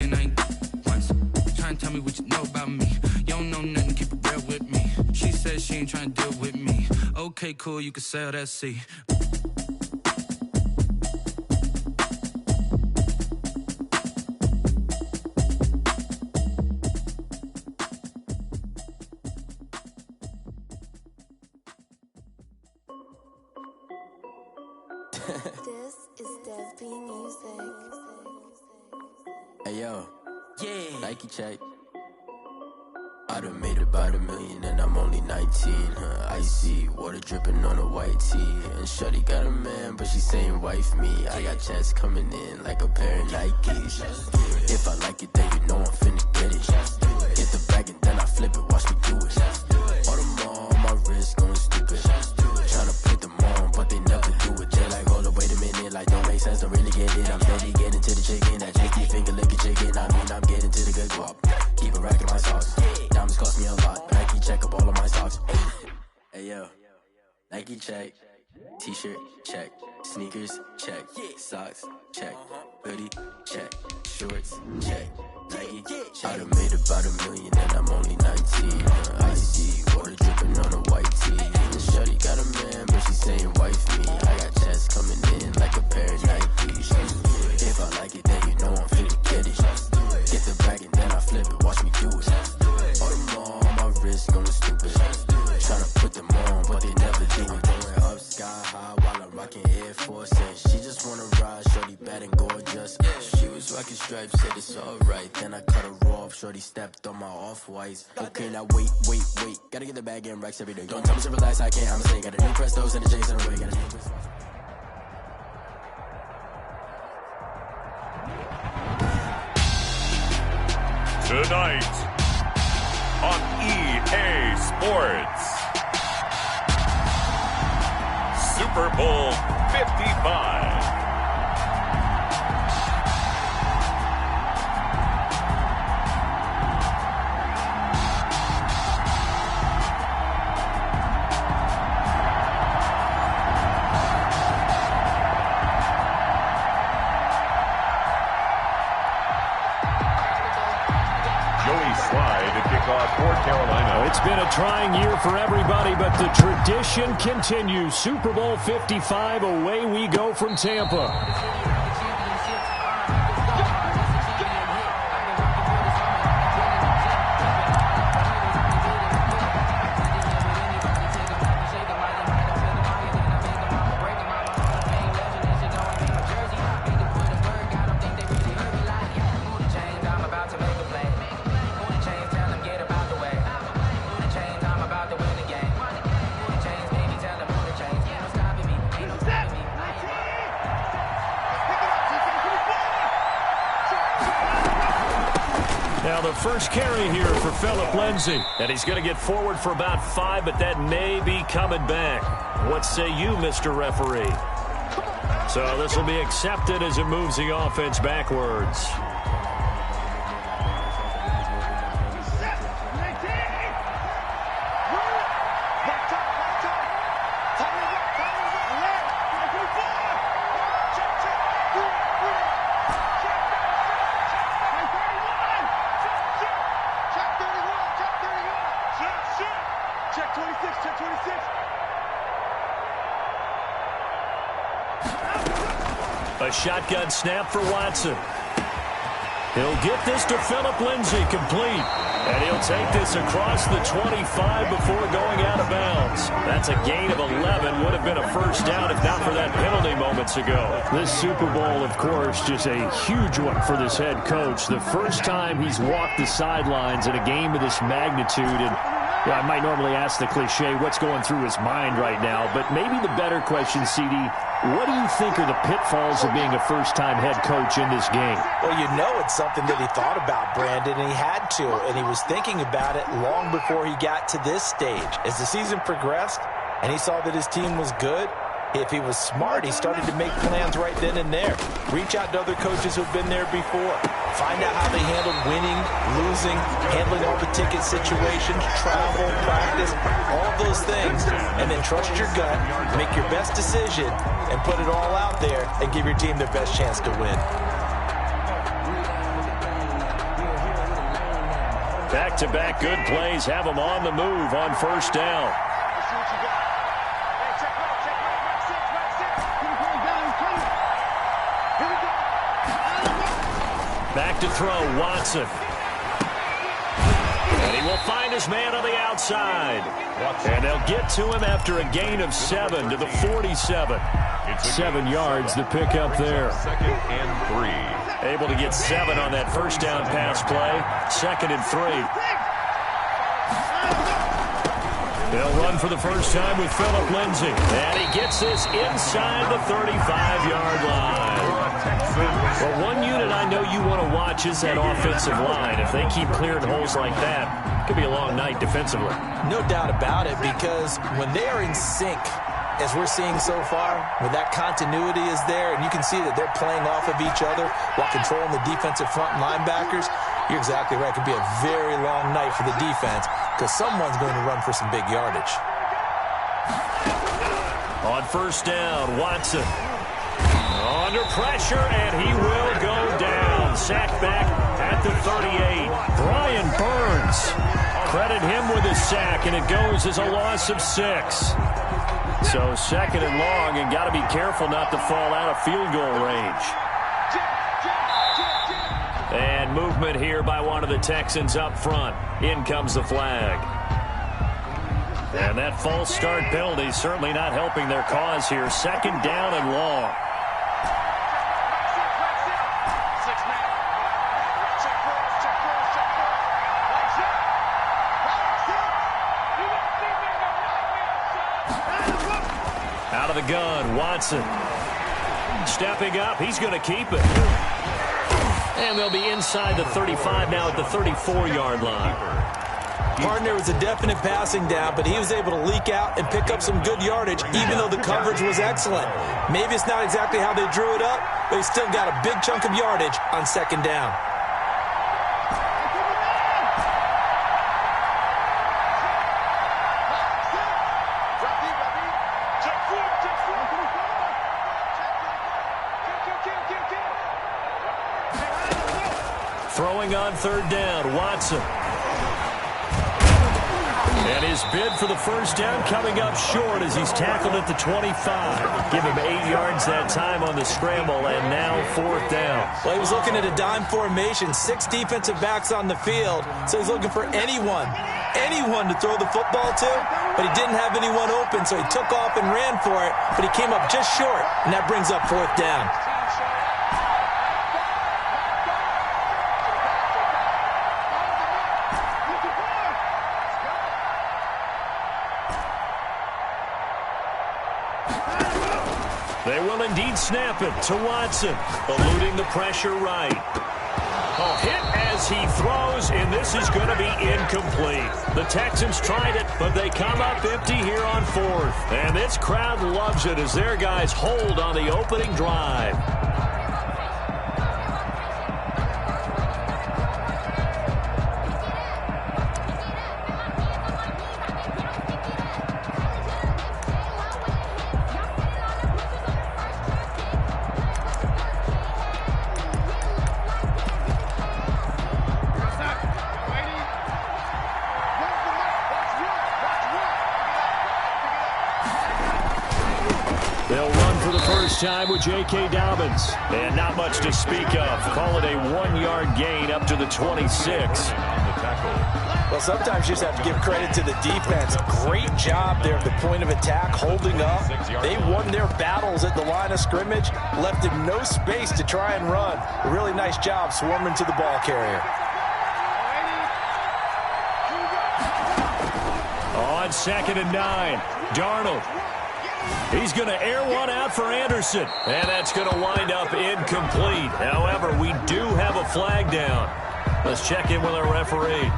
and I ain't once. Trying to tell me what you know about me. You don't know nothing, keep it real with me. She said she ain't trying to deal with me. Okay, cool, you can sail that sea. This is Dev B Music. Hey yo, yeah, Nike check. I done made about $1 million and I'm only 19. Icy water dripping on a white tee. And shawty got a man, but she saying wife me. I got checks coming in like a pair of Nikes. If I like it, then you know I'm finna get it. Get the bag and then I flip it, watch me do it. All them on my wrist going stupid. Tryna put them on, but they never do it. They're like, hold up, wait a minute, like don't make sense, don't really get it. I'm steady getting to the chicken, that JT finger licking chicken. I mean, I'm getting to the good guap. Keep a rack in my sauce. Diamonds cost me a lot. Nike check up all of my socks. Hey yo, Nike check. T-shirt check. Sneakers check. Socks check. Hoodie check. Shorts check. Nike check. I done made about $1 million and I'm only 19. Icy water dripping on a white tee. And shawty got a man, but she saying wife me. I got checks coming in like a pair of Nikes. If I like it, then you know I'm finna get it. Get the bag and then I flip it, watch me do it. All them on my wrist going stupid. Tryna put them on, but they never do it. Going up sky high while I'm rocking Air Force. And she just wanna ride, shorty bad and gorgeous. She was rocking stripes, said it's alright. Then I cut her off, shorty stepped on my off-whites. Okay, now wait. Gotta get the bag and racks every day. Don't tell me to relax, I can't, I'ma say. Got a new Prestos and a J's in a way. Got a new Prestos. Tonight on EA Sports, Super Bowl 55. For Carolina. It's been a trying year for everybody, but the tradition continues. Super Bowl 55, away we go from Tampa. Now the first carry here for Phillip Lindsay. And he's going to get forward for about 5, but that may be coming back. What say you, Mr. Referee? So this will be accepted as it moves the offense backwards. A shotgun snap for Watson. He'll get this to Phillip Lindsay, complete. And he'll take this across the 25 before going out of bounds. That's a gain of 11. Would have been a first down if not for that penalty moments ago. This Super Bowl, of course, just a huge one for this head coach. The first time he's walked the sidelines in a game of this magnitude. And I might normally ask the cliche, what's going through his mind right now? But maybe the better question, CD, what do you think are the pitfalls of being a first-time head coach in this game? Well, you know it's something that he thought about, Brandon, and he had to. And he was thinking about it long before he got to this stage. As the season progressed and he saw that his team was good, if he was smart, he started to make plans right then and there. Reach out to other coaches who've been there before. Find out how they handled winning, losing, handling all the ticket situations, travel, practice, all those things. And then trust your gut, make your best decision, and put it all out there and give your team their best chance to win. Back-to-back good plays have them on the move on first down. Back to throw, Watson. And he will find his man on the outside. And they'll get to him after a gain of 7 to the 47. 7 yards to pick up there. 2nd and 3. Able to get 7 on that first down pass play. 2nd and 3. They'll run for the first time with Phillip Lindsay. And he gets this inside the 35-yard line. Well, one unit I know you want to watch is that offensive line. If they keep clearing holes like that, it could be a long night defensively. No doubt about it, because when they are in sync, as we're seeing so far, when that continuity is there, and you can see that they're playing off of each other while controlling the defensive front linebackers, you're exactly right. It could be a very long night for the defense because someone's going to run for some big yardage. On first down, Watson. Under pressure, and he will go down. Sacked back at the 38. Brian Burns. Credit him with a sack, and it goes as a loss of 6. So 2nd and long, and got to be careful not to fall out of field goal range. And movement here by one of the Texans up front. In comes the flag. And that false start penalty certainly not helping their cause here. 2nd down and long. Out of the gun, Watson. Stepping up, he's going to keep it. And they'll be inside the 35 now at the 34-yard line. Partner was a definite passing down, but he was able to leak out and pick up some good yardage, even though the coverage was excellent. Maybe it's not exactly how they drew it up, but he still got a big chunk of yardage on 2nd down. Throwing on 3rd down, Watson. And his bid for the first down coming up short as he's tackled at the 25. Give him 8 yards that time on the scramble, and now 4th down. Well, he was looking at a dime formation, 6 defensive backs on the field, so he's looking for anyone to throw the football to, but he didn't have anyone open, so he took off and ran for it, but he came up just short, and that brings up 4th down. They will indeed snap it to Watson, eluding the pressure right. A hit as he throws, and this is going to be incomplete. The Texans tried it, but they come up empty here on 4th. And this crowd loves it as their guys hold on the opening drive. Time with J.K. Dobbins. And not much to speak of. Call it a 1-yard gain up to the 26. Well, sometimes you just have to give credit to the defense. Great job there at the point of attack, holding up. They won their battles at the line of scrimmage, left him no space to try and run. A really nice job swarming to the ball carrier. On 2nd and 9, Darnold. He's going to air one out for Anderson, and that's going to wind up incomplete. However, we do have a flag down. Let's check in with our referee.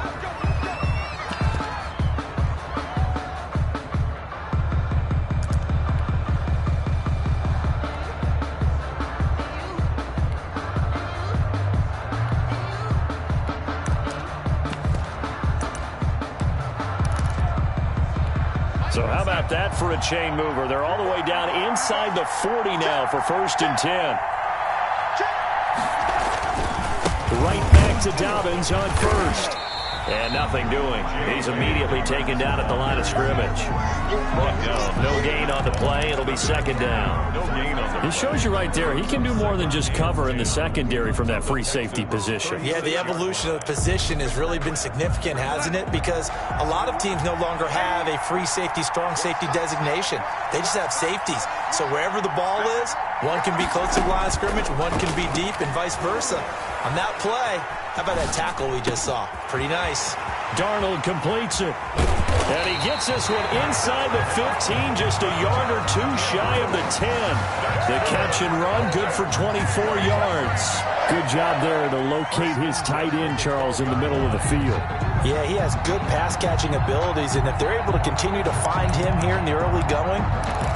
So how about that for a chain mover? They're all the way down inside the 40 now for 1st and 10. Right back to Dobbins on 1st. And nothing doing. He's immediately taken down at the line of scrimmage. No gain on the play. It'll be second down. It shows you right there, he can do more than just cover in the secondary from that free safety position. Yeah, the evolution of the position has really been significant, hasn't it? Because a lot of teams no longer have a free safety, strong safety designation. They just have safeties. So wherever the ball is, one can be close to the line of scrimmage, one can be deep, and vice versa. On that play, how about that tackle we just saw? Pretty nice. Darnold completes it. And he gets this one inside the 15, just a yard or two shy of the 10. The catch and run, good for 24 yards. Good job there to locate his tight end, Charles, in the middle of the field. Yeah, he has good pass-catching abilities, and if they're able to continue to find him here in the early going,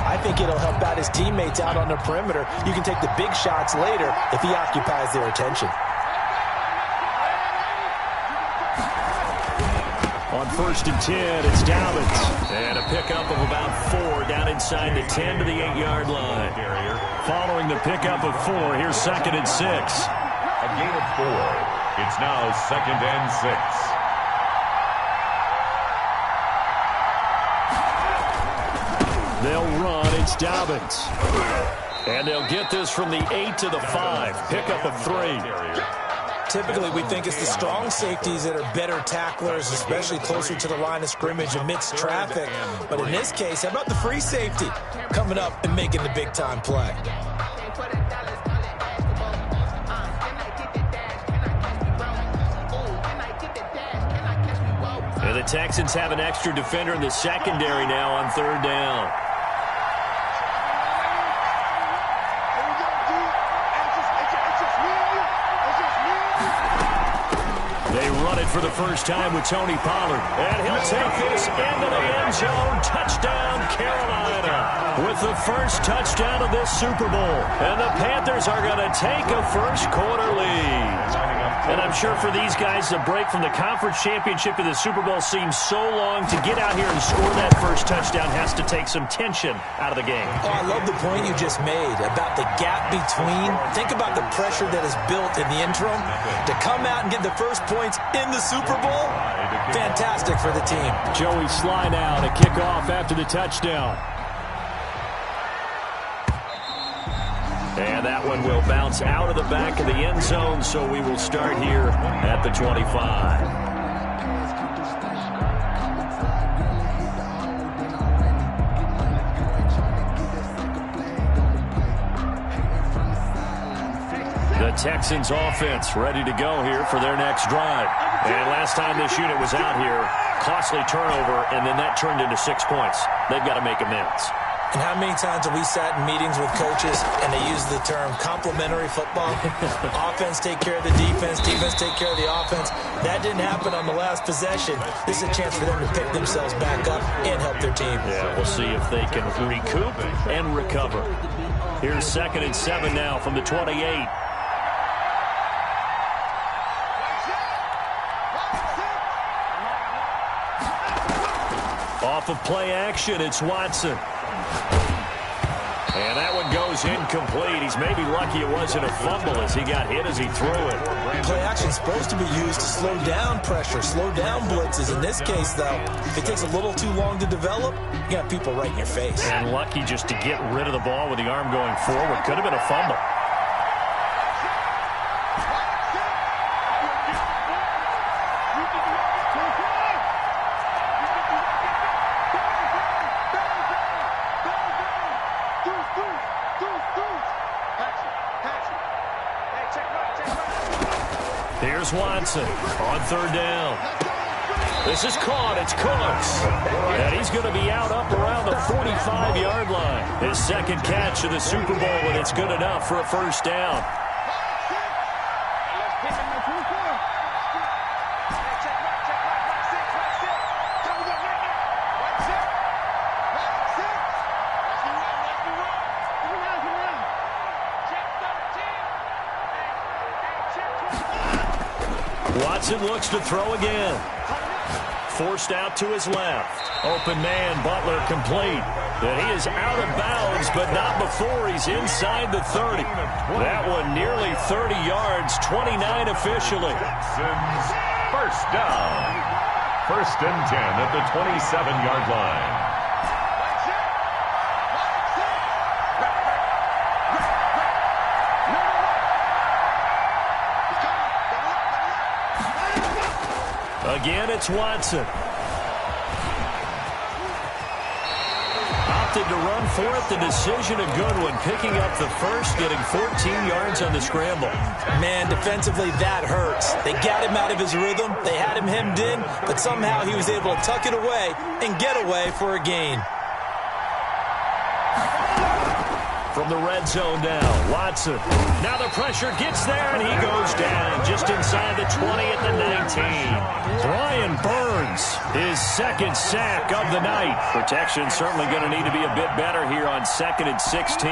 I think it'll help out his teammates out on the perimeter. You can take the big shots later if he occupies their attention. On 1st and 10, it's Dobbins. And a pickup of about 4 down inside the 10 to the 8-yard line. Following the pickup of 4, here's 2nd and 6. A gain of 4. It's now 2nd and 6. They'll run. It's Dobbins. And they'll get this from the 8 to the 5. Pickup of 3. Typically, we think it's the strong safeties that are better tacklers, especially closer to the line of scrimmage amidst traffic. But in this case, how about the free safety coming up and making the big-time play? And the Texans have an extra defender in the secondary now on 3rd down. For the first time with Tony Pollard. And he'll take this into the end zone. Touchdown, Carolina. With the first touchdown of this Super Bowl. And the Panthers are going to take a first-quarter lead. And I'm sure for these guys, the break from the conference championship to the Super Bowl seems so long. To get out here and score that first touchdown has to take some tension out of the game. Oh, I love the point you just made about the gap between. Think about the pressure that is built in the interim. To come out and get the first points in the Super Bowl, fantastic for the team. Joey Sly now to kick off after the touchdown. And that one will bounce out of the back of the end zone, so we will start here at the 25. The Texans offense ready to go here for their next drive. And last time this unit was out here, costly turnover, and then that turned into 6 points. They've got to make amends. And how many times have we sat in meetings with coaches and they use the term complementary football? Offense take care of the defense, defense take care of the offense. That didn't happen on the last possession. This is a chance for them to pick themselves back up and help their team. Yeah, we'll see if they can recoup and recover. Here's 2nd and 7 now from the 28. Off of play action, it's Watson. And that one goes incomplete. He's maybe lucky it wasn't a fumble as he got hit as he threw it. Play action is supposed to be used to slow down pressure, slow down blitzes. In this case, though, if it takes a little too long to develop, you got people right in your face. And lucky just to get rid of the ball with the arm going forward. Could have been a fumble. Here's Watson on 3rd down. This is caught. It's Cooks. And he's going to be out up around the 45-yard line. His 2nd catch of the Super Bowl, and it's good enough for a first down. Watson looks to throw again. Forced out to his left. Open man, Butler complete. And he is out of bounds, but not before he's inside the 30. That one nearly 30 yards, 29 officially. First down. First and 10 at the 27-yard line. Again, it's Watson. Opted to run for it. The decision a good one. Picking up the first, getting 14 yards on the scramble. Man, defensively, that hurts. They got him out of his rhythm. They had him hemmed in, but somehow he was able to tuck it away and get away for a gain. From the red zone now, Watson. Now the pressure gets there, and he goes down just inside the 20 at the 19. Brian Burns, his second sack of the night. Protection certainly going to need to be a bit better here on 2nd and 16.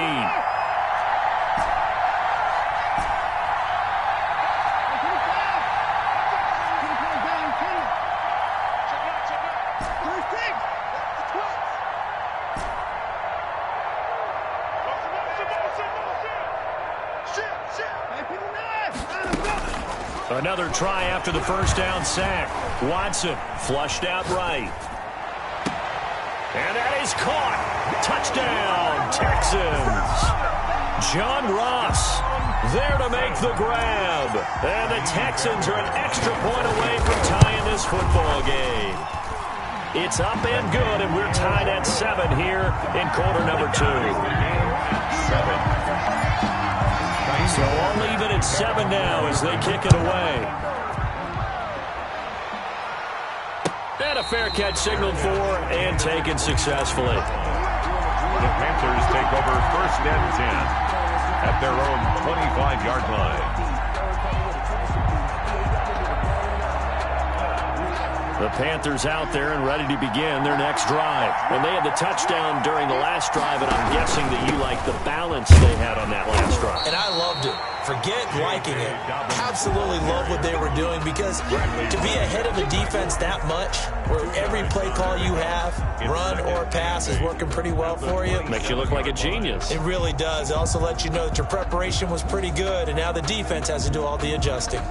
Another try after the first down sack. Watson flushed out right. And that is caught. Touchdown, Texans. John Ross there to make the grab. And the Texans are an extra point away from tying this football game. It's up and good, and we're tied at 7 here in quarter number 2. 7. So all even at 7 now as they kick it away. And a fair catch signaled for and taken successfully. The Panthers take over first and 10 at their own 25-yard line. The Panthers out there and ready to begin their next drive. And they had the touchdown during the last drive, and I'm guessing that you like the balance they had on that last drive. And I loved it. Forget liking it. Absolutely love what they were doing, because to be ahead of a defense that much, where every play call you have, run or pass, is working pretty well for you. Makes you look like a genius. It really does. It also lets you know that your preparation was pretty good, and now the defense has to do all the adjusting.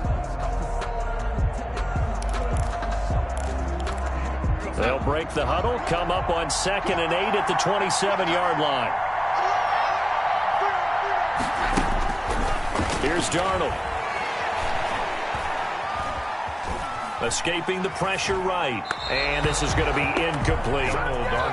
They'll break the huddle, come up on 2nd and 8 at the 27-yard line. Here's Darnold. Escaping the pressure right. And this is going to be incomplete.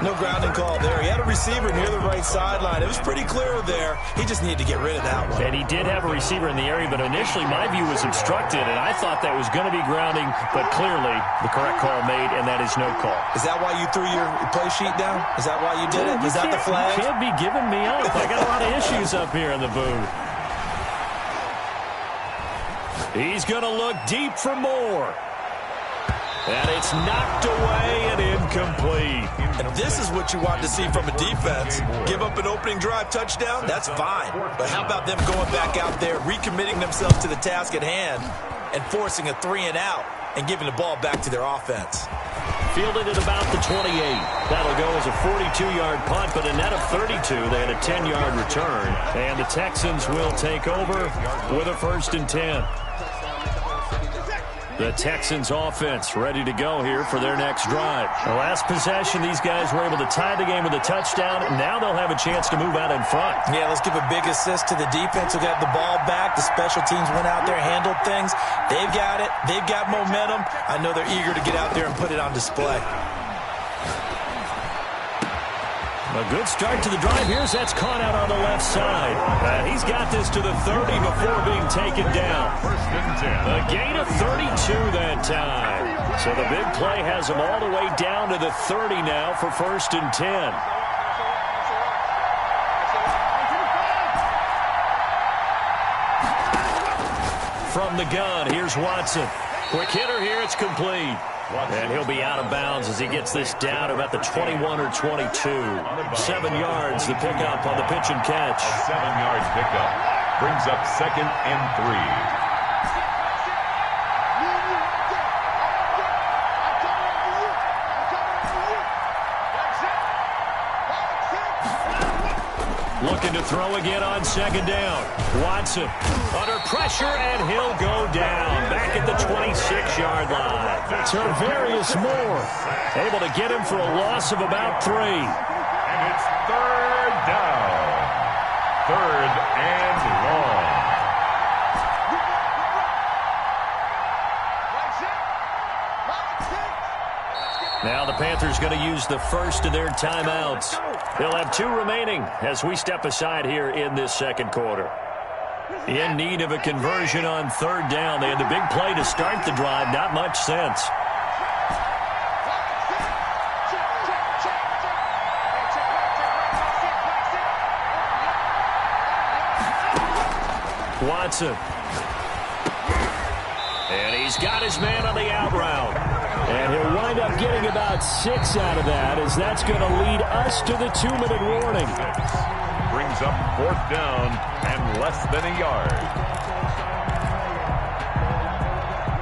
No grounding call there. He had a receiver near the right sideline. It was pretty clear there. He just needed to get rid of that one. And he did have a receiver in the area, but initially my view was obstructed, and I thought that was going to be grounding, but clearly the correct call made, and that is no call. Is that why you threw your play sheet down? Is that why you did it? Was that the flag? You can't be giving me up. I got a lot of issues up here in the booth. He's going to look deep for more. And it's knocked away and incomplete. And this is what you want to see from a defense. Give up an opening drive touchdown, that's fine. But how about them going back out there, recommitting themselves to the task at hand, and forcing a 3-and-out and giving the ball back to their offense. Fielded at about the 28. That'll go as a 42-yard punt, but a net of 32. They had a 10-yard return. And the Texans will take over with a 1st and 10. The Texans offense ready to go here for their next drive. The last possession, these guys were able to tie the game with a touchdown. Now they'll have a chance to move out in front. Yeah, let's give a big assist to the defense who got the ball back. The special teams went out there, handled things. They've got it. They've got momentum. I know they're eager to get out there and put it on display. A good start to the drive. Here's that's caught out on the left side. And he's got this to the 30 before being taken down. A gain of 32 that time. So the big play has him all the way down to the 30 now for 1st and 10. From the gun, here's Watson. Quick hitter here, it's complete. And he'll be out of bounds as he gets this down about the 21 or 22. 7 yards, the pickup on the pitch and catch. A 7-yard pickup brings up 2nd and 3. Looking to throw again on second down. Watson under pressure, and he'll go down back at the 26-yard line. Tarvarius Moore able to get him for a loss of about 3. And it's third down. Third and long. Now the Panthers going to use the first of their timeouts. They'll have 2 remaining as we step aside here in this second quarter. In need of a conversion on third down. They had the big play to start the drive. Not much sense. Watson. And he's got his man on the out route. And he'll wind up getting about 6 out of that, as that's going to lead us to the 2-minute warning. Brings up fourth down and less than a yard.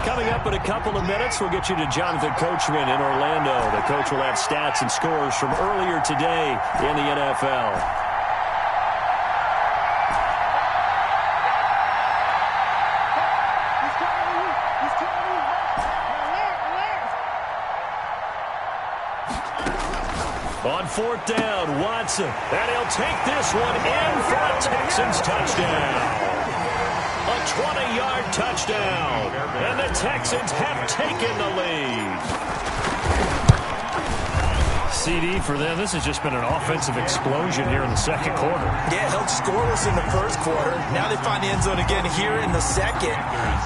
Coming up in a couple of minutes, we'll get you to Jonathan Coachman in Orlando. The coach will have stats and scores from earlier today in the NFL. On fourth down, Watson. And he'll take this one in for a Texans touchdown. A 20-yard touchdown. And the Texans have taken the lead. CD for them. This has just been an offensive explosion here in the second quarter. Yeah, held scoreless in the first quarter. Now they find the end zone again here in the second.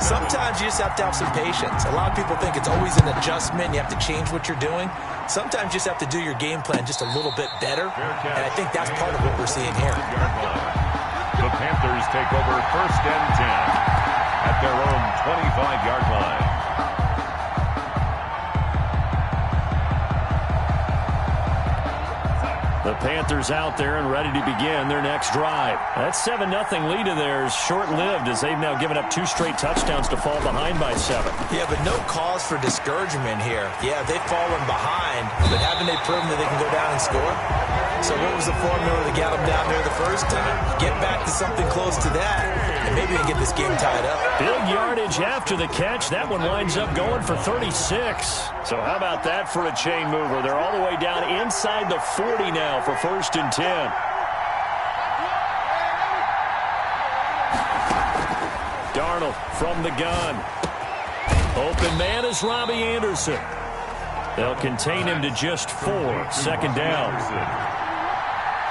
Sometimes you just have to have some patience. A lot of people think it's always an adjustment. You have to change what you're doing. Sometimes you just have to do your game plan just a little bit better. And I think that's part of what we're seeing here. The Panthers take over first and 10 at their own 25-yard line. The Panthers out there and ready to begin their next drive. That 7-0 lead of theirs short-lived, as they've now given up 2 straight touchdowns to fall behind by 7. Yeah, but no cause for discouragement here. Yeah, they've fallen behind, but haven't they proven that they can go down and score? So what was the formula that got them down there the first time? Get back to something close to that, and maybe they can get this game tied up. Big yardage after the catch. That one winds up going for 36. So how about that for a chain mover? They're all the way down inside the 40 now for first and 10. Darnold from the gun. Open man is Robbie Anderson. They'll contain him to just 4. Second down.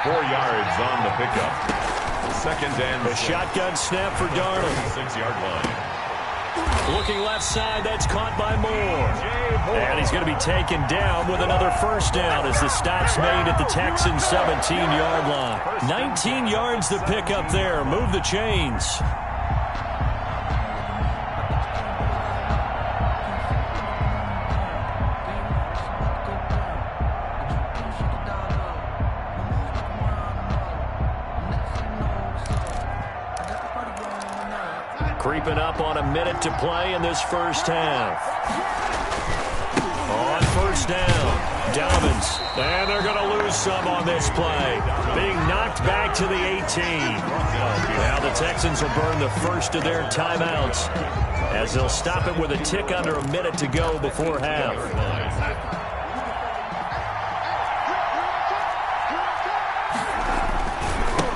4 yards on the pickup. Second and a shotgun snap for Darnold. 6-yard line. Looking left side, that's caught by Moore. And he's going to be taken down with another first down as the stop's made at the Texans' 17-yard line. 19 yards to pick up there. Move the chains. Creeping up on a minute to play in this first half. On first down, Dobbins. And they're going to lose some on this play. Being knocked back to the 18. Now the Texans will burn the first of their timeouts as they'll stop it with a tick under a minute to go before half.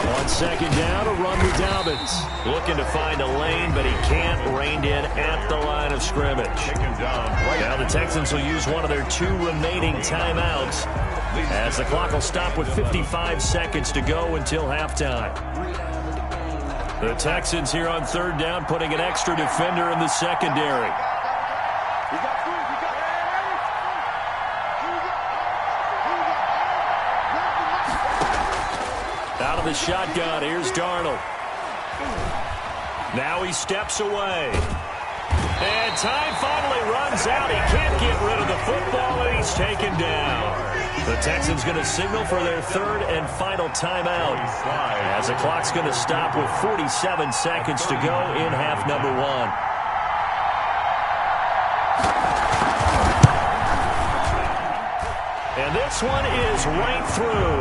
On second down, a run with Dobbins. Looking to find a lane, but he can't. Reined in at the line of scrimmage. Now the Texans will use one of their 2 remaining timeouts as the clock will stop with 55 seconds to go until halftime. The Texans here on third down putting an extra defender in the secondary. Out of the shotgun, here's Darnold. Now he steps away. And time finally runs out. He can't get rid of the football, and he's taken down. The Texans going to signal for their third and final timeout as the clock's going to stop with 47 seconds to go in half number 1. And this one is right through.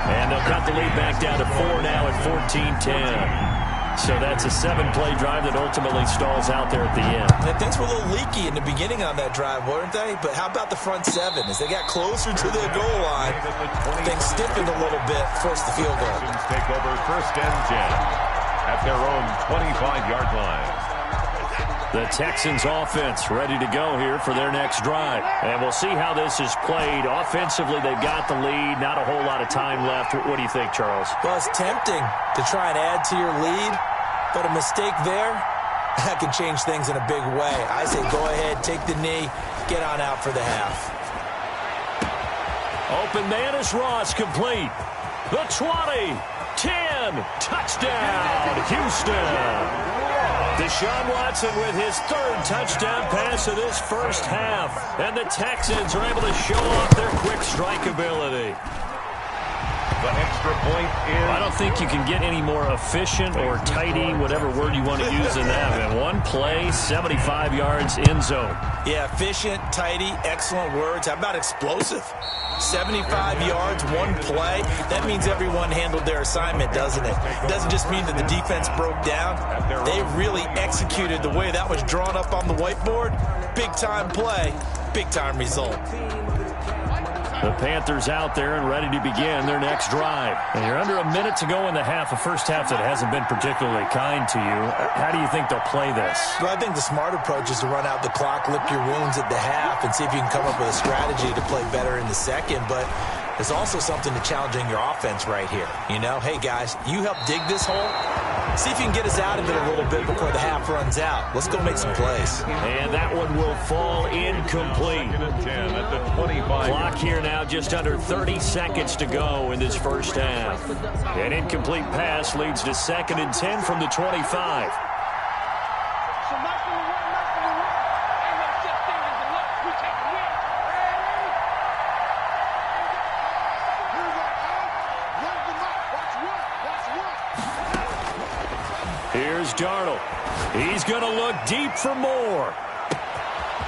And they'll cut the lead back down to 4 now at 14-10. So that's a 7-play drive that ultimately stalls out there at the end. And things were a little leaky in the beginning on that drive, weren't they? But how about the front 7? As they got closer to the goal line, things stiffened a little bit, forced the field goal. Texans take over 1st and 10 at their own 25-yard line. The Texans offense ready to go here for their next drive. And we'll see how this is played. Offensively, they've got the lead. Not a whole lot of time left. What do you think, Charles? Well, it's tempting to try and add to your lead, but a mistake there, that can change things in a big way. I say go ahead, take the knee, get on out for the half. Open man is Ross, complete. The 20, 10, touchdown, Houston. Deshaun Watson with his 3rd touchdown pass of this first half. And the Texans are able to show off their quick strike ability. The extra point is... I don't think you can get any more efficient or tidy, whatever word you want to use in that. And one play, 75 yards end zone. Yeah, efficient, tidy, excellent words. How about explosive? 75 yards, one play. That means everyone handled their assignment, doesn't it? It doesn't just mean that the defense broke down. They really executed the way that was drawn up on the whiteboard. Big-time play, big-time result. The Panthers out there and ready to begin their next drive. And you're under a minute to go in the half, a first half that hasn't been particularly kind to you. How do you think they'll play this? Well, I think the smart approach is to run out the clock, lick your wounds at the half, and see if you can come up with a strategy to play better in the second. But there's also something to challenging your offense right here. You know, hey, guys, you help dig this hole. See if you can get us out of it a little bit before the half runs out. Let's go make some plays. And that one will fall incomplete. 10 at the 25. Clock here now, just under 30 seconds to go in this first half. An incomplete pass leads to 2nd and 10 from the 25. Here's Darnold. He's going to look deep for more.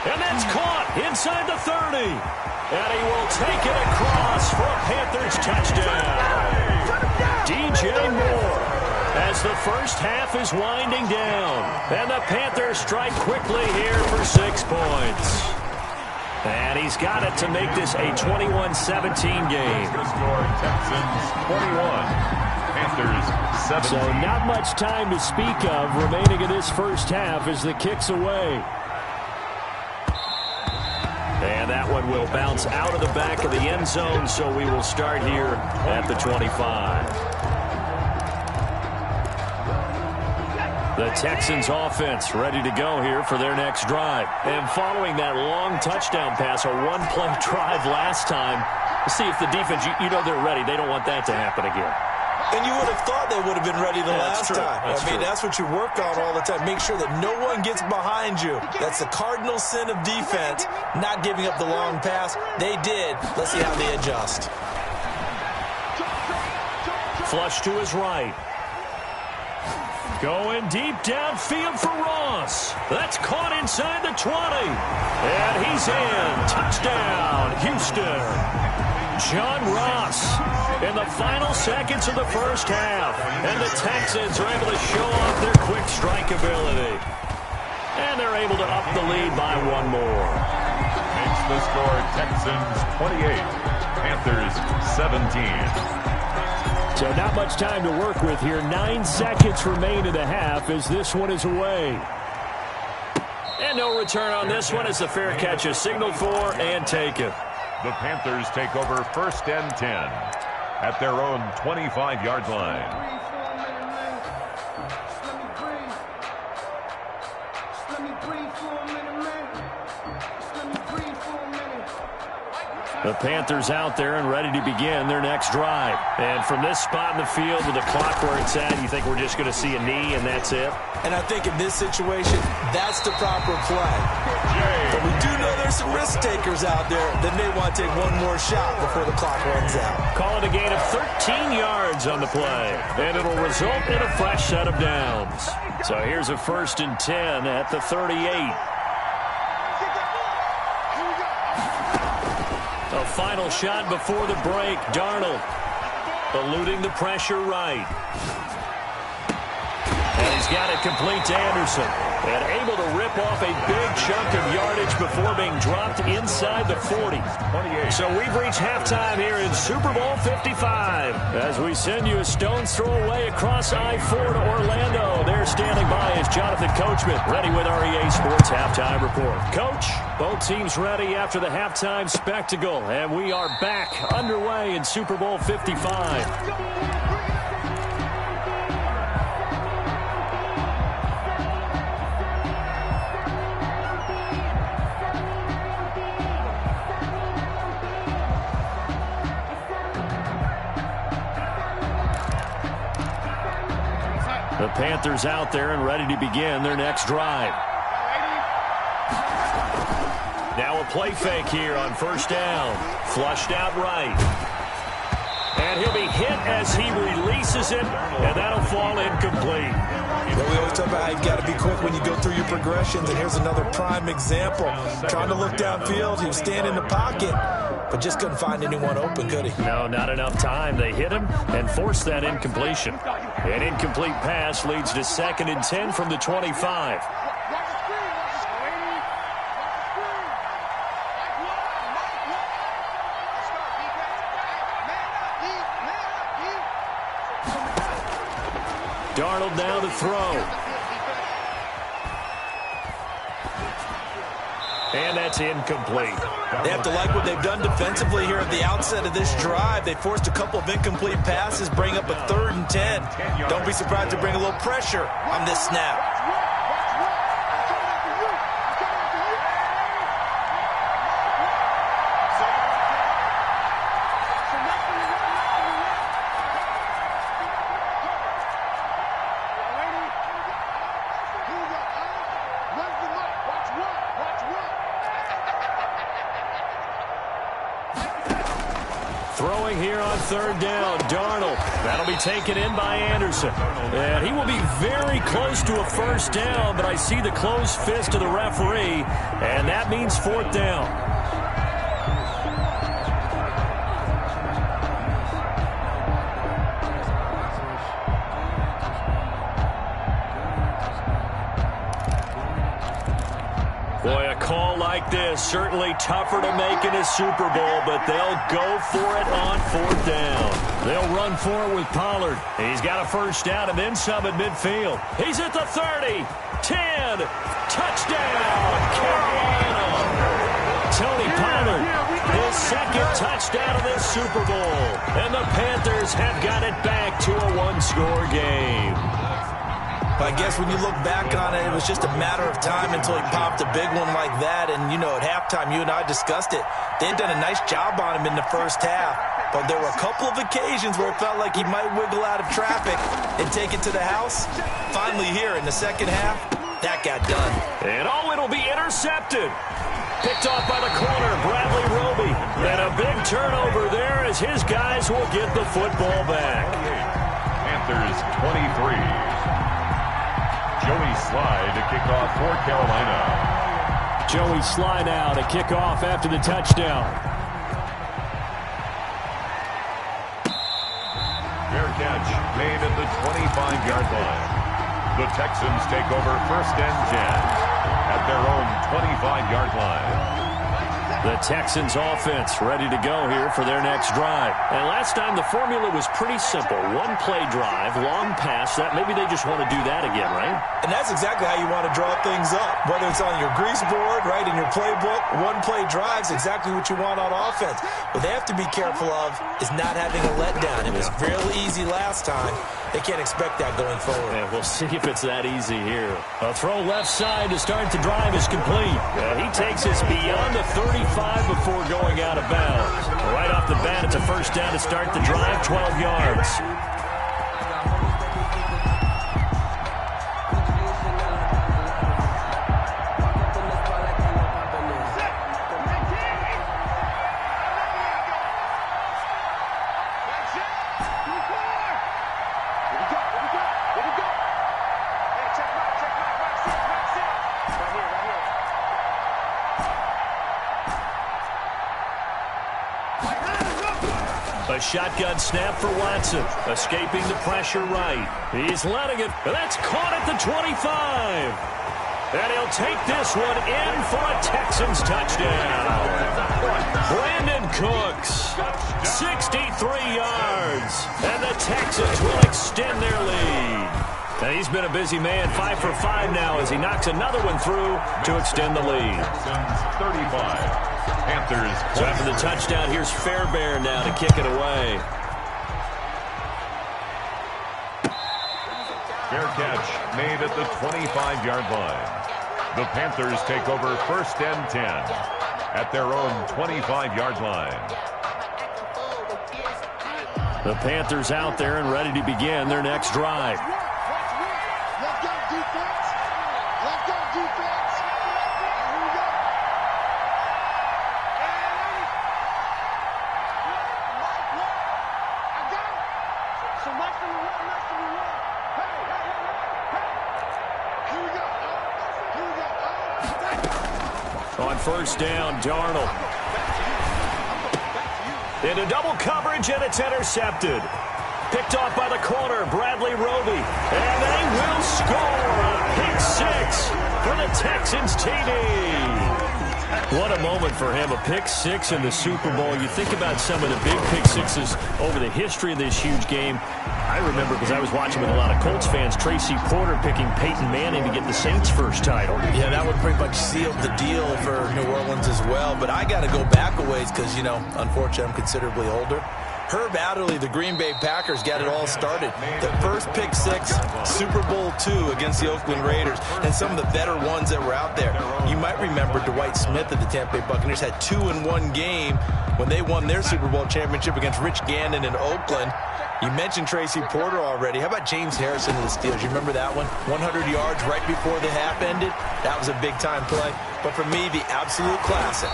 And that's caught inside the 30. And he will take it across for a Panthers touchdown. DJ Moore as the first half is winding down. And the Panthers strike quickly here for 6 points. And he's got it to make this a 21-17 game. Score Texans 21. Panthers 17. So not much time to speak of remaining in this first half as the kick's away. And that one will bounce out of the back of the end zone, so we will start here at the 25. The Texans offense ready to go here for their next drive. And following that long touchdown pass, a one-play drive last time, see if the defense, you know they're ready. They don't want that to happen again. And you would have thought they would have been ready the last time. That's what you work on all the time. Make sure that no one gets behind you. That's the cardinal sin of defense, not giving up the long pass. They did. Let's see how they adjust. Flush to his right. Going deep downfield for Ross. That's caught inside the 20. And he's in. Touchdown, Houston. John Ross in the final seconds of the first half. And the Texans are able to show off their quick strike ability. And they're able to up the lead by one more. Makes the score Texans 28, Panthers 17. So not much time to work with here. 9 seconds remain in the half as this one is away. And no return on this one as the fair catch is signaled for and taken. The Panthers take over 1st and 10 at their own 25-yard line. The Panthers out there and ready to begin their next drive. And from this spot in the field with the clock where it's at, you think we're just going to see a knee and that's it? And I think in this situation, that's the proper play. But we do know there's some risk takers out there that may want to take one more shot before the clock runs out. Call it a gain of 13 yards on the play. And it'll result in a fresh set of downs. So here's a 1st and 10 at the 38. A final shot before the break. Darnold eluding the pressure right. And he's got it complete to Anderson. And able to rip off a big chunk of yardage before being dropped inside the 40. So we've reached halftime here in Super Bowl 55. As we send you a stone's throw away across I-4 to Orlando. There standing by is Jonathan Coachman, ready with our EA Sports Halftime Report. Coach, both teams ready after the halftime spectacle. And we are back underway in Super Bowl 55. The Panthers out there and ready to begin their next drive. Now a play fake here on first down. Flushed out right. And he'll be hit as he releases it, and that'll fall incomplete. Well, we always talk about how you've got to be quick when you go through your progressions, and here's another prime example. Trying to look downfield, he was standing in the pocket, but just couldn't find anyone open, could he? No, not enough time. They hit him and forced that incompletion. An incomplete pass leads to 2nd and 10 from the 25. Darnold now to throw. And that's incomplete. They have to like what they've done defensively here at the outset of this drive. They forced a couple of incomplete passes, bring up a 3rd and 10. Don't be surprised to bring a little pressure on this snap. Throwing here on 3rd down, Darnold. That'll be taken in by Anderson. And he will be very close to a 1st down, but I see the closed fist of the referee, and that means 4th down. Boy, a call like this, certainly tougher to make in a Super Bowl, but they'll go for it on 4th down. They'll run for it with Pollard. He's got a 1st down and then some at midfield. He's at the 30, 10, touchdown, Carolina. Tony Pollard, his 2nd touchdown of this Super Bowl. And the Panthers have got it back to a 1-score game. I guess when you look back on it, it was just a matter of time until he popped a big one like that. And, you know, at halftime, you and I discussed it. They had done a nice job on him in the first half. But there were a couple of occasions where it felt like he might wiggle out of traffic and take it to the house. Finally here in the second half, that got done. And it'll be intercepted. Picked off by the corner, Bradley Roby. And a big turnover there as his guys will get the football back. Panthers 23. Joey Sly to kick off for Carolina. Joey Sly now to kick off after the touchdown. Fair catch made at the 25-yard line. The Texans take over 1st and 10 at their own 25-yard line. The Texans offense ready to go here for their next drive. And last time the formula was pretty simple. 1-play drive, long pass. That maybe they just want to do that again, right? And that's exactly how you want to draw things up. Whether it's on your grease board, right, in your playbook, 1-play drive's exactly what you want on offense. What they have to be careful of is not having a letdown. It was really easy last time. They can't expect that going forward. Yeah, we'll see if it's that easy here. A throw left side to start the drive is complete. Yeah, he takes us beyond the 35 before going out of bounds. Right off the bat, it's a 1st down to start the drive, 12 yards. A shotgun snap for Watson. Escaping the pressure right. He's letting it. That's caught at the 25. And he'll take this one in for a Texans touchdown. Brandon Cooks, 63 yards. And the Texans will extend their lead. And he's been a busy man, 5 for 5 now as he knocks another one through to extend the lead. 35. Panthers. So after the touchdown, here's Fairbairn now to kick it away. Fair catch made at the 25-yard line. The Panthers take over 1st and 10 at their own 25-yard line. The Panthers out there and ready to begin their next drive. Let's go, defense. Let's go, defense. Here we go. I got it. So nice to be one, nice to be one. Hey. Here we go. On 1st down, Darnold. Into double coverage, and it's intercepted. Picked off by the corner, Bradley Roby. And they will score a pick 6 for the Texans TD. What a moment for him, a pick 6 in the Super Bowl. You think about some of the big pick 6s over the history of this huge game. I remember, because I was watching with a lot of Colts fans, Tracy Porter picking Peyton Manning to get the Saints' first title. Yeah, that would pretty much seal the deal for New Orleans as well. But I got to go back a ways because, unfortunately, I'm considerably older. Herb Adderley, the Green Bay Packers, got it all started. The first pick 6, Super Bowl II against the Oakland Raiders, and some of the better ones that were out there. You might remember Dwight Smith of the Tampa Bay Buccaneers had 2 in one game when they won their Super Bowl championship against Rich Gannon in Oakland. You mentioned Tracy Porter already. How about James Harrison of the Steelers? You remember that one? 100 yards right before the half ended. That was a big-time play. But for me, the absolute classic,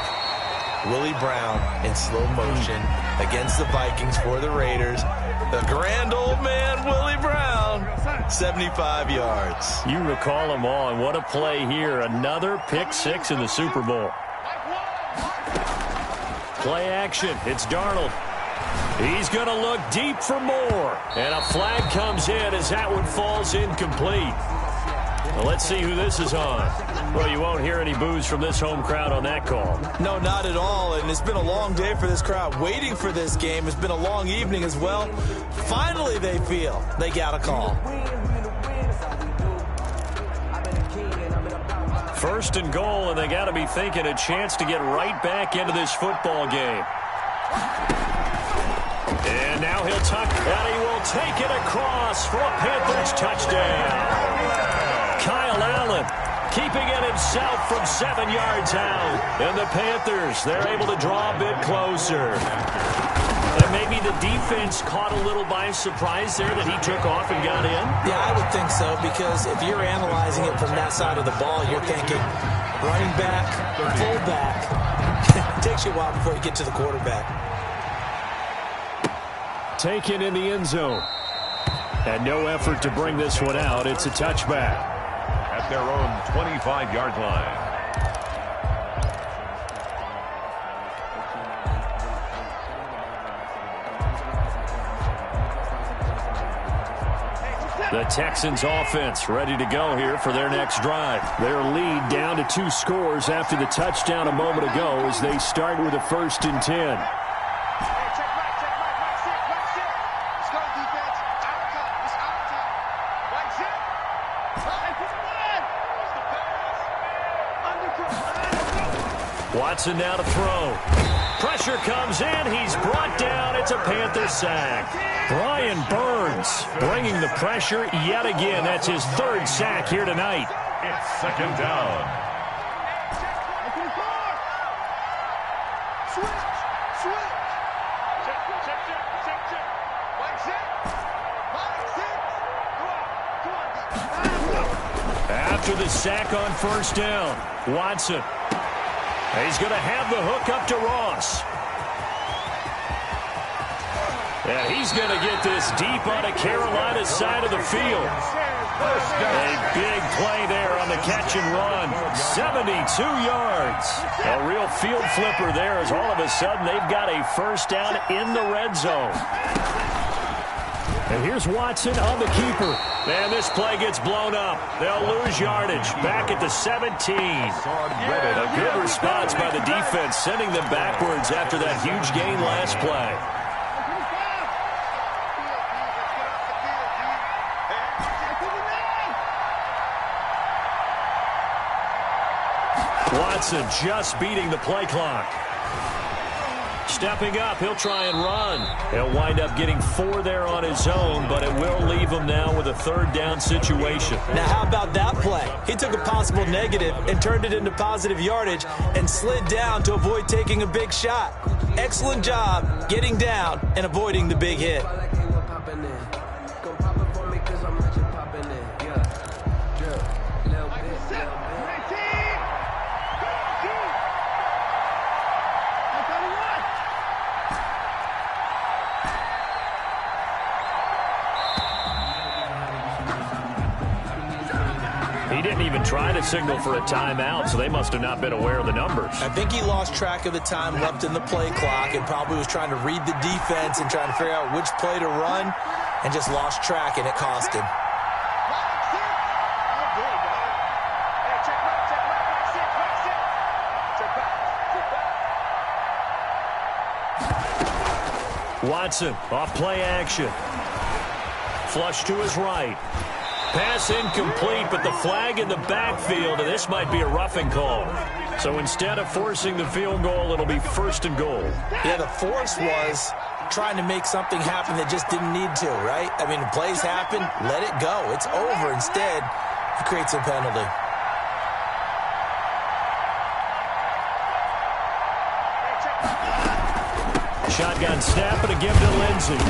Willie Brown in slow motion against the Vikings for the Raiders. The grand old man, Willie Brown, 75 yards. You recall them all, and what a play here. Another pick 6 in the Super Bowl. Play action. It's Darnold. He's going to look deep for more. And a flag comes in as that one falls incomplete. Well, let's see who this is on. Well, you won't hear any boos from this home crowd on that call. No, not at all. And it's been a long day for this crowd waiting for this game. It's been a long evening as well. Finally, they feel they got a call. 1st and goal, and they got to be thinking a chance to get right back into this football game. And now he'll tuck, and he will take it across for a Panthers touchdown. Kyle Allen keeping it himself from 7 yards out. And the Panthers, they're able to draw a bit closer. And maybe the defense caught a little by surprise there that he took off and got in? Yeah, I would think so, because if you're analyzing it from that side of the ball, you're thinking running back, fullback. It takes you a while before you get to the quarterback. Taken in the end zone. And no effort to bring this one out. It's a touchback. At their own 25-yard line. The Texans offense ready to go here for their next drive. Their lead down to 2 scores after the touchdown a moment ago as they start with a 1st and 10. Watson now to throw. Pressure comes in. He's brought down. It's a Panther sack. Brian Burns bringing the pressure yet again. That's his 3rd sack here tonight. It's 2nd down. After the sack on 1st down, Watson. He's going to have the hook up to Ross. And he's going to get this deep on a Carolina side of the field. A big play there on the catch and run. 72 yards. A real field flipper there as all of a sudden they've got a first down in the red zone. And here's Watson on the keeper. Man, this play gets blown up. They'll lose yardage. Back at the 17. A good response by the defense, sending them backwards after that huge gain last play. Watson just beating the play clock. Stepping up, he'll try and run. He'll wind up getting 4 there on his own, but it will leave him now with a third down situation. Now, how about that play? He took a possible negative and turned it into positive yardage and slid down to avoid taking a big shot. Excellent job getting down and avoiding the big hit. He didn't even try to signal for a timeout, so they must have not been aware of the numbers. I think he lost track of the time left in the play clock and probably was trying to read the defense and trying to figure out which play to run and just lost track, and it cost him. Watson off play action. Flush to his right. Pass incomplete, but the flag in the backfield, and this might be a roughing call. So instead of forcing the field goal, it'll be 1st and goal. Yeah, the force was trying to make something happen that just didn't need to, right? I mean, the plays happen, let it go. It's over. Instead, he creates a penalty. Shotgun snap and a give to Lindsey.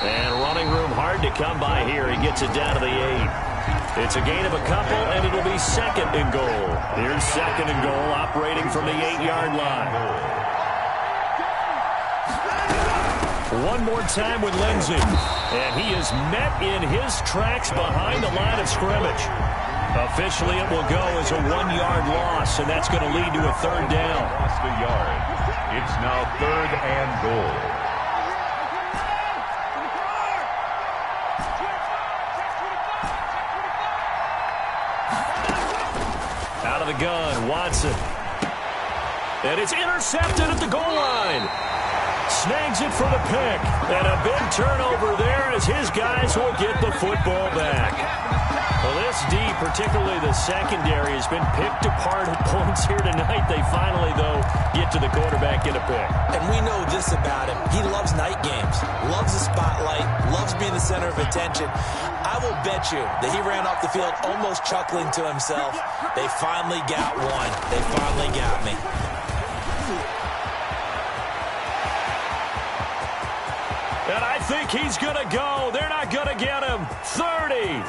And running room hard to come by here. He gets it down to the 8. It's a gain of a couple, and it'll be 2nd and goal. Here's 2nd and goal, operating from the 8-yard line. One more time with Lindsey. And he is met in his tracks behind the line of scrimmage. Officially, it will go as a 1-yard loss, and that's going to lead to a 3rd down. Lost a yard. It's now 3rd and goal. Out of the gun, Watson. And it's intercepted at the goal line. Snags it for the pick. And a big turnover there as his guys will get the football back. Well, this D, particularly the secondary, has been picked apart at points here tonight. They finally, though, get to the quarterback in a pick. And we know this about him. He loves night games, loves the spotlight, loves being the center of attention. I will bet you that he ran off the field almost chuckling to himself. They finally got one. They finally got me. And I think he's going to go. They're not going to get him. 30,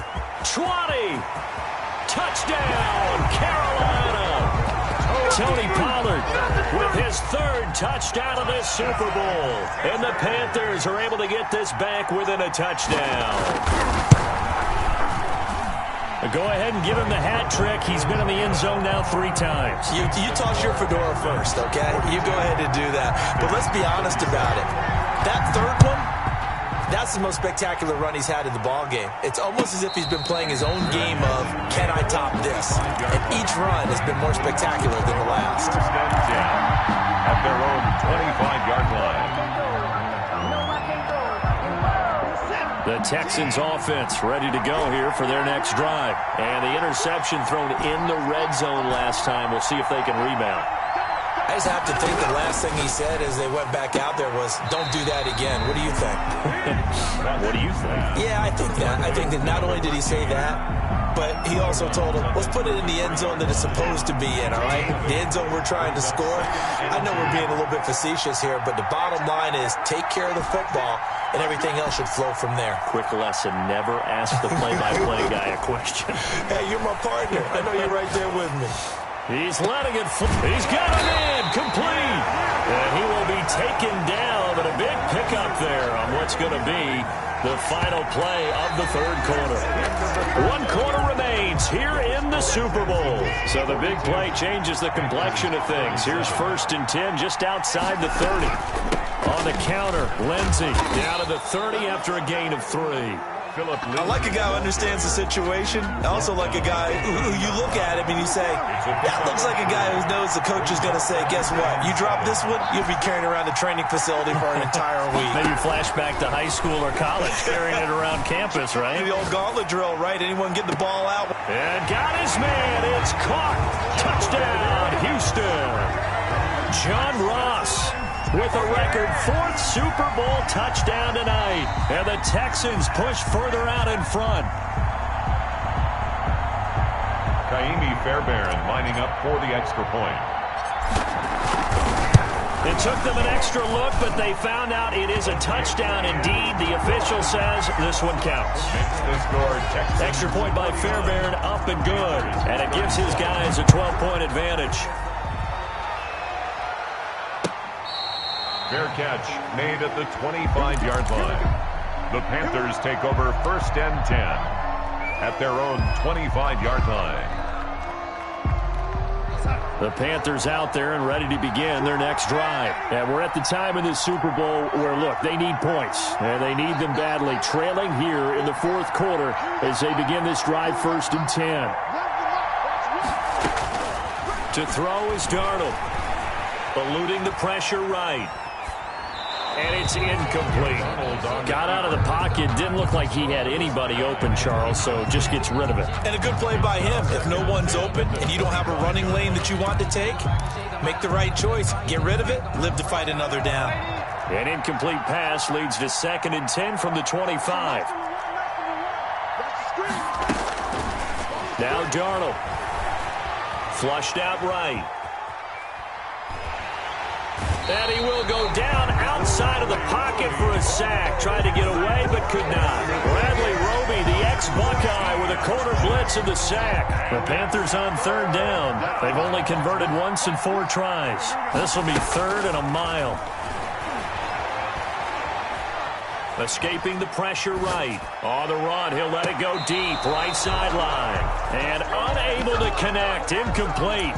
20, touchdown, Carolina. Tony Pollard with his 3rd touchdown of this Super Bowl. And the Panthers are able to get this back within a touchdown. Go ahead and give him the hat trick. He's been in the end zone now 3 times. You toss your fedora first, okay? You go ahead and do that. But let's be honest about it. That 3rd one, that's the most spectacular run he's had in the ballgame. It's almost as if he's been playing his own game of, can I top this? And each run has been more spectacular than the last. At their own 25-yard line. The Texans offense ready to go here for their next drive. And the interception thrown in the red zone last time. We'll see if they can rebound. I just have to think the last thing he said as they went back out there was, don't do that again. What do you think? What do you think? Yeah, I think that. I think that not only did he say that, but he also told him, let's put it in the end zone that it's supposed to be in, all right? The end zone we're trying to score. I know we're being a little bit facetious here, but the bottom line is take care of the football, and everything else should flow from there. Quick lesson, never ask the play-by-play guy a question. Hey, you're my partner. I know you're right there with me. He's letting it fly. He's got him in, complete. And he will be taken down, but a big pickup there on what's going to be the final play of the third quarter. 1 quarter remains here in the Super Bowl. So the big play changes the complexion of things. Here's 1st and 10 just outside the 30. On the counter, Lindsey down to the 30 after a gain of 3. I like a guy who understands the situation. I also like a guy who you look at him and you say, that looks like a guy who knows the coach is going to say, guess what? You drop this one, you'll be carrying around the training facility for an entire week. Maybe flashback to high school or college, carrying it around campus, right? The old gauntlet drill, right? Anyone get the ball out? And got his man. It's caught. Touchdown, Houston. John Ross with a record 4th Super Bowl touchdown tonight. And the Texans push further out in front. Kaimi Fairbairn lining up for the extra point. It took them an extra look, but they found out it is a touchdown indeed. The official says this one counts. Makes the score Texans. Extra point by Fairbairn, up and good. And it gives his guys a 12-point advantage. Fair catch made at the 25-yard line. The Panthers take over 1st and 10 at their own 25-yard line. The Panthers out there and ready to begin their next drive. And we're at the time in the Super Bowl where, look, they need points. And they need them badly. Trailing here in the 4th quarter as they begin this drive 1st and 10. To throw is Darnold. Eluding the pressure right. And it's incomplete. Got out of the pocket. Didn't look like he had anybody open, Charles, so just gets rid of it. And a good play by him. If no one's open and you don't have a running lane that you want to take, make the right choice. Get rid of it. Live to fight another down. An incomplete pass leads to 2nd and 10 from the 25. Now Darnold. Flushed out right. And he will go down outside of the pocket for a sack. Tried to get away, but could not. Bradley Roby, the ex-Buckeye, with a corner blitz and the sack. The Panthers on 3rd down. They've only converted once in 4 tries. This will be 3rd and a mile. Escaping the pressure right. On the run, he'll let it go deep. Right sideline. And unable to connect. Incomplete.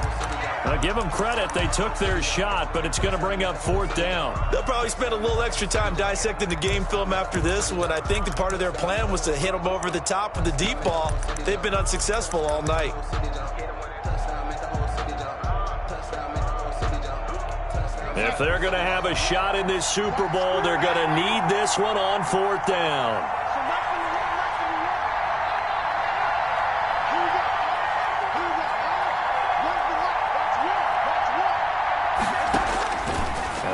I'll give them credit. They took their shot, but it's going to bring up 4th down. They'll probably spend a little extra time dissecting the game film after this one. I think the part of their plan was to hit them over the top with the deep ball. They've been unsuccessful all night. If they're going to have a shot in this Super Bowl, they're going to need this one on 4th down.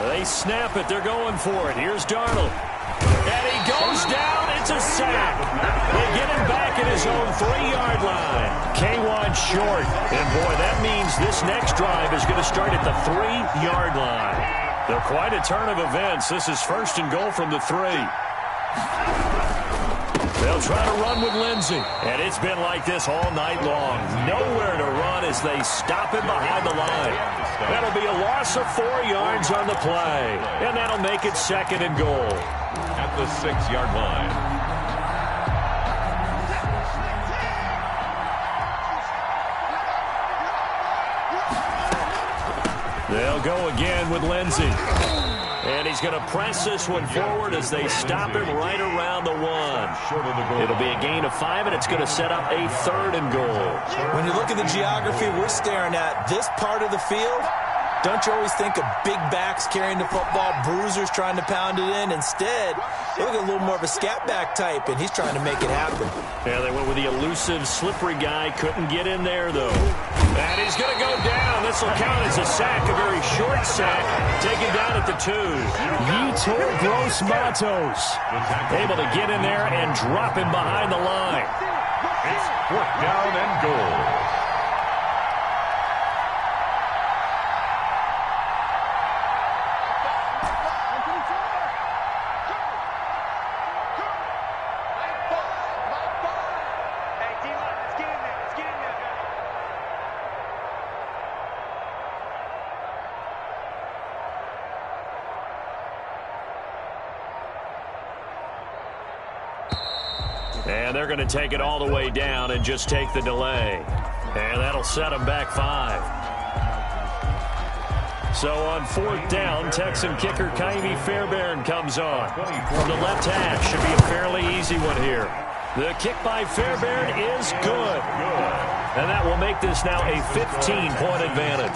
They snap it. They're going for it. Here's Darnold. And he goes down. It's a sack. They get him back at his own 3-yard line. K1 short. And, boy, that means this next drive is going to start at the 3-yard line. They're quite a turn of events. This is 1st and goal from the 3. They'll try to run with Lindsey. And it's been like this all night long. Nowhere to run as they stop him behind the line. That'll be a loss of 4 yards on the play. And that'll make it 2nd and goal. At the 6-yard line. They'll go again with Lindsey. And he's going to press this one forward as they stop him right around the 1. It'll be a gain of 5, and it's going to set up a 3rd and goal. When you look at the geography we're staring at, this part of the field, don't you always think of big backs carrying the football, bruisers trying to pound it in? Instead, they look at a little more of a scat back type, and he's trying to make it happen. Yeah, they went with the elusive, slippery guy. Couldn't get in there, though. And he's going to go down. This will count as a sack, a very short sack. Taken down at the 2. Yetur Gross-Matos able to get in there and drop him behind the line. It's 4th down and goal. And they're going to take it all the way down and just take the delay. And that'll set them back 5. So on 4th down, Texan kicker Kaimi Fairbairn comes on. From the left hash, should be a fairly easy one here. The kick by Fairbairn is good. And that will make this now a 15-point advantage.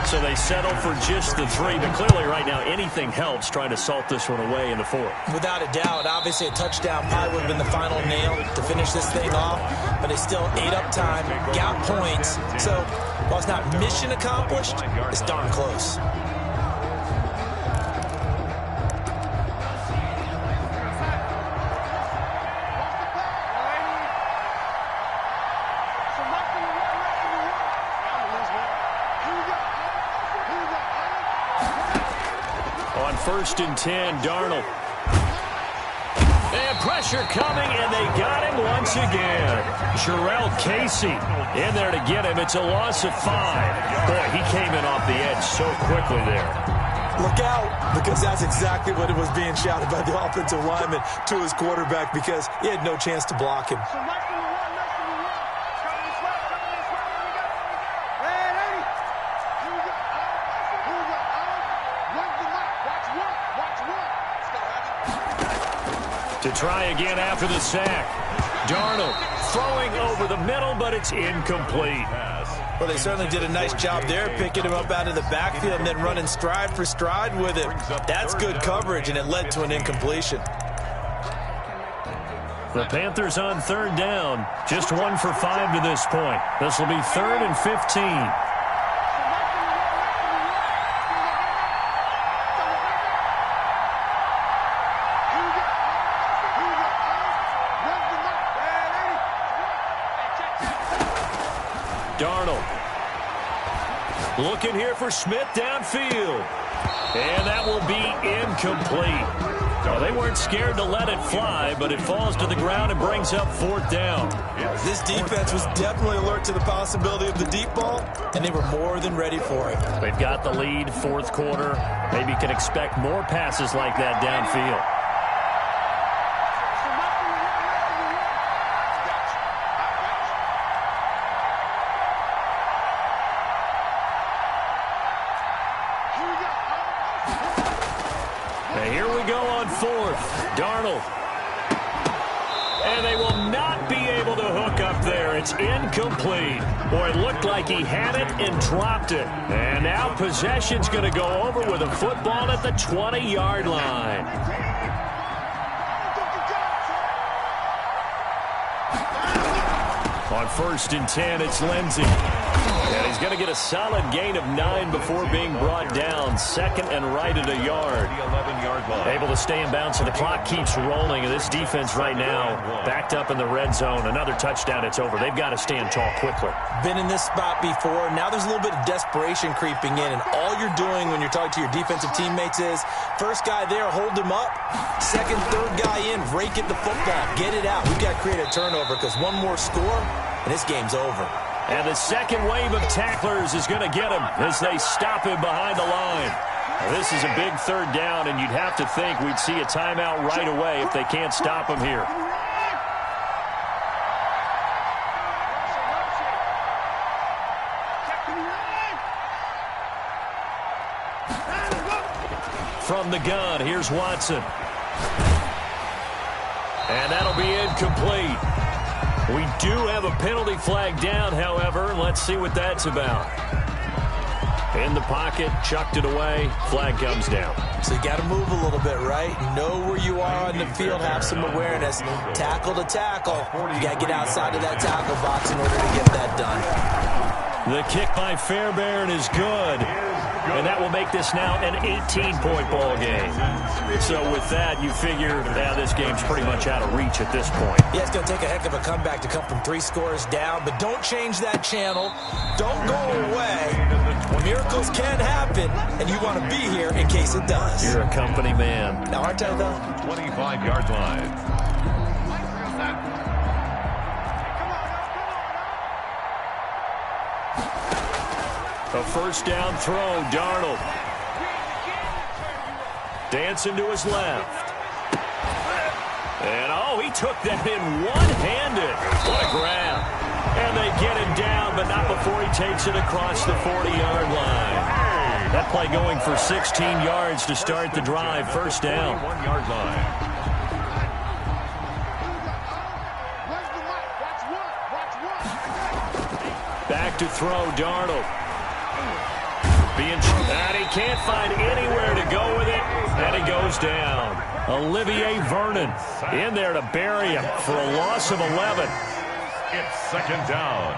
So they settle for just the 3, but clearly right now anything helps trying to salt this one away in the 4th. Without a doubt, obviously a touchdown probably would have been the final nail to finish this thing off, but it's still ate up time, got points. So while it's not mission accomplished, it's darn close. On 1st and 10, Darnold. And pressure coming, and they got him once again. Jarrell Casey in there to get him. It's a loss of 5. Boy, he came in off the edge so quickly there. Look out, because that's exactly what it was being shouted by the offensive lineman to his quarterback, because he had no chance to block him. To try again after the sack. Darnold throwing over the middle, but it's incomplete. Well, they certainly did a nice job there, picking him up out of the backfield and then running stride for stride with him. That's good coverage, and it led to an incompletion. The Panthers on 3rd down. Just 1 for 5 to this point. This will be 3rd and 15. Darnold looking here for Smith downfield. And that will be incomplete. Well, they weren't scared to let it fly, but it falls to the ground and brings up 4th down. This defense was definitely alert to the possibility of the deep ball, and they were more than ready for it. They've got the lead, 4th quarter. Maybe you can expect more passes like that downfield. Here we go on 4th. Darnold. And they will not be able to hook up there. It's incomplete. Boy, it looked like he had it and dropped it. And now possession's going to go over with a football at the 20-yard line. On 1st and 10, it's Lindsey. And he's going to get a solid gain of 9 before being brought down. 2nd and right at a yard. Able to stay in bounds, and the clock keeps rolling. And this defense right now backed up in the red zone. Another touchdown, it's over. They've got to stand tall quickly. Been in this spot before. Now there's a little bit of desperation creeping in. And all you're doing when you're talking to your defensive teammates is, first guy there, hold him up. 2nd, 3rd guy in, rake at the football. Get it out. We've got to create a turnover, because one more score, and this game's over. And the second wave of tacklers is going to get him as they stop him behind the line. This is a big 3rd down, and you'd have to think we'd see a timeout right away if they can't stop him here. From the gun, here's Watson. And that'll be incomplete. We do have a penalty flag down, however. Let's see what that's about. In the pocket, chucked it away. Flag comes down. So you got to move a little bit, right? Know where you are on the field, have some awareness. Tackle to tackle. You got to get outside of that tackle box in order to get that done. The kick by Fairbairn is good. And that will make this now an 18-point ball game. So with that, you figure this game's pretty much out of reach at this point. Yeah, it's going to take a heck of a comeback to come from 3 scores down, but don't change that channel. Don't go away. Miracles can happen, and you want to be here in case it does. You're a company man. Now, aren't I, though? 25-yard line. A 1st down throw, Darnold. Dancing to his left. And, oh, he took that in one-handed. What a grab. And they get him down, but not before he takes it across the 40-yard line. That play going for 16 yards to start the drive. First down. 41-yard line. Back to throw, Darnold. And he can't find anywhere to go with it, and he goes down. Olivier Vernon in there to bury him for a loss of 11. It's second down.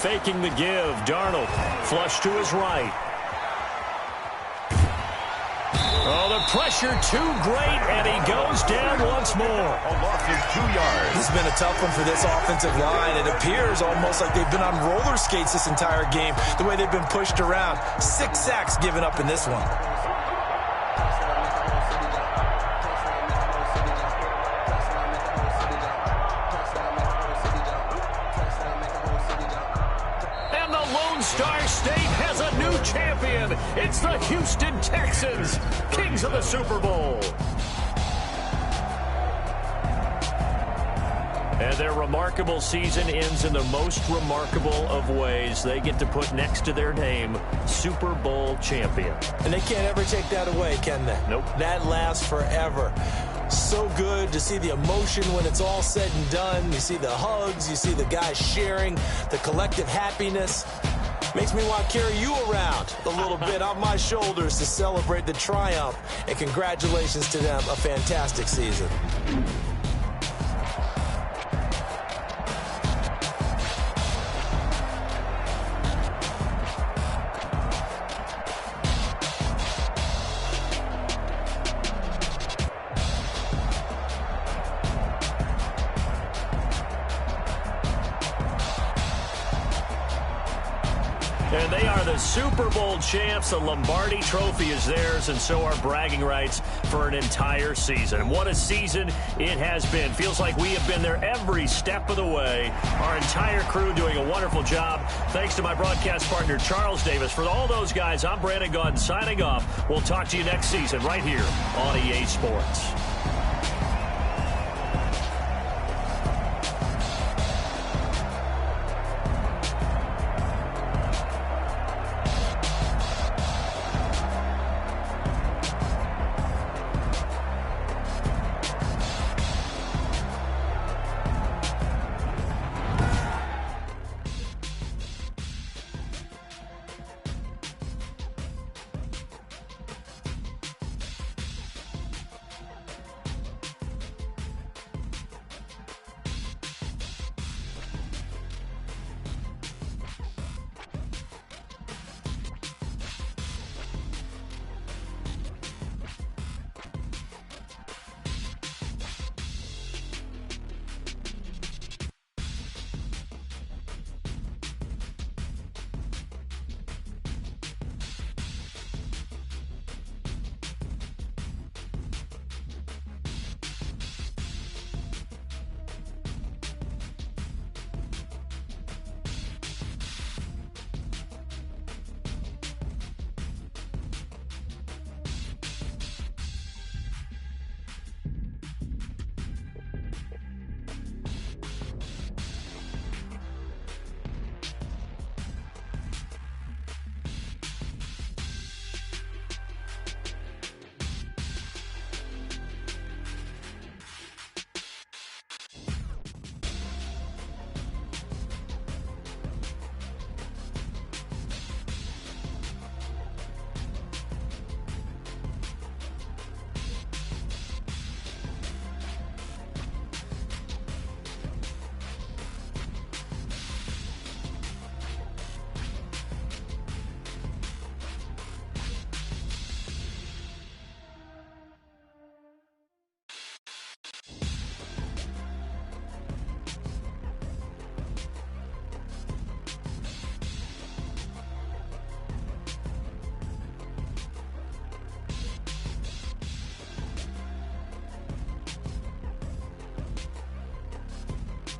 Faking the give, Darnold flush to his right. Oh, the pressure too great, and he goes down once more. A loss of 2 yards. This has been a tough one for this offensive line. It appears almost like they've been on roller skates this entire game, the way they've been pushed around. 6 sacks given up in this one. And the Lone Star State has a new champion. It's the Houston Texans, kings of the Super Bowl. And their remarkable season ends in the most remarkable of ways. They get to put next to their name, Super Bowl champion. And they can't ever take that away, can they? Nope. That lasts forever. So good to see the emotion when it's all said and done. You see the hugs, you see the guys sharing, the collective happiness. Makes me want to carry you around a little bit on my shoulders to celebrate the triumph. And congratulations to them, a fantastic season. And they are the Super Bowl champs. The Lombardi Trophy is theirs, and so are bragging rights for an entire season. And what a season it has been. Feels like we have been there every step of the way. Our entire crew doing a wonderful job. Thanks to my broadcast partner, Charles Davis. For all those guys, I'm Brandon Gaudin signing off. We'll talk to you next season right here on EA Sports.